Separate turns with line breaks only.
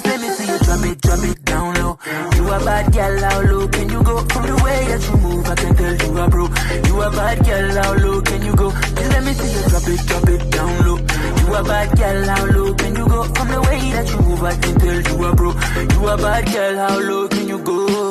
dance, let me see you drop it down low. You a bad girl, how low can you go? From the way that you move, I can tell you a bro. You a bad girl, how low can you go? Just let me see you drop it down low. You a bad girl, how low can you go? From the way that you move, I can tell you a bro. You a bad girl, how low can you go?